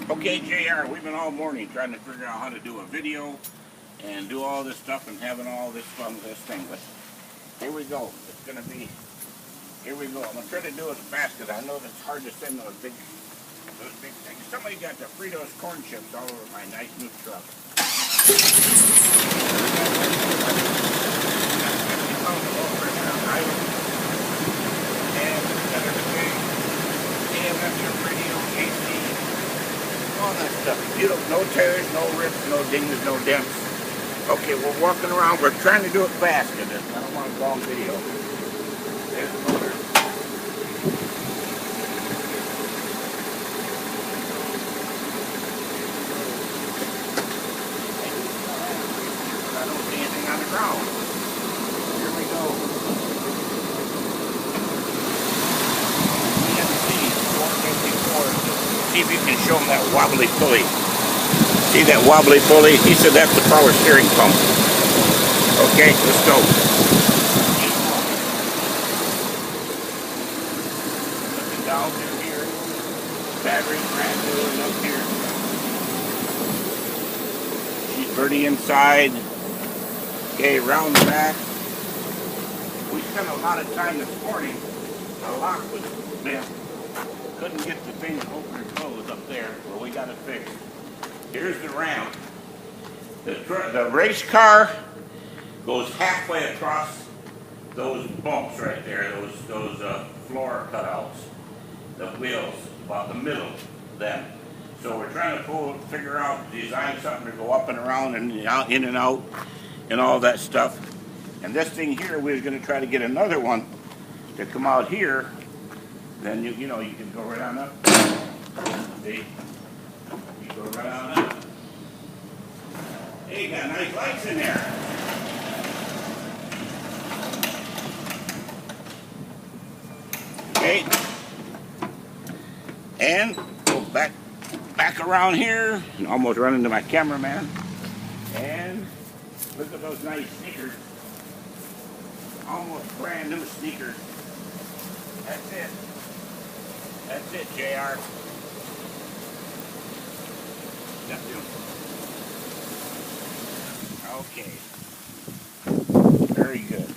Okay, JR, we've been all morning trying to figure out how to do a video and do all this stuff and having all this fun with this thing, but here we go. It's going to be, here we go. I'm going to try to do it fast because I know that it's hard to send those big things. Somebody got the Fritos corn chips all over my nice new truck. All that stuff. You don't, no tears, no rips, no dings, no dents. Okay, we're walking around. We're trying to do it fast because I don't want a long video. There's the motor. I don't see anything on the ground. Here we go. See if you can show him that wobbly pulley. See that wobbly pulley? He said that's the power steering pump. Okay, let's go. Looking down through here. Battery brand new up here. She's pretty inside. Okay, round the back. We spent a lot of time this morning. The lock was missed. Couldn't get the thing to open or close up there, but we got it fixed. Here's the ramp. The race car goes halfway across those bumps right there, those floor cutouts, the wheels, about the middle of them. So we're trying to figure out, design something to go up and around and in and out and all that stuff. And this thing here, we're going to try to get another one to come out here. Then you know you can go right on up. See? You go right on up. Hey, you got nice lights in there. Okay. And go back around here. And almost run into my cameraman. And look at those nice sneakers. Almost brand new sneakers. That's it. That's it, JR. Okay. Very good.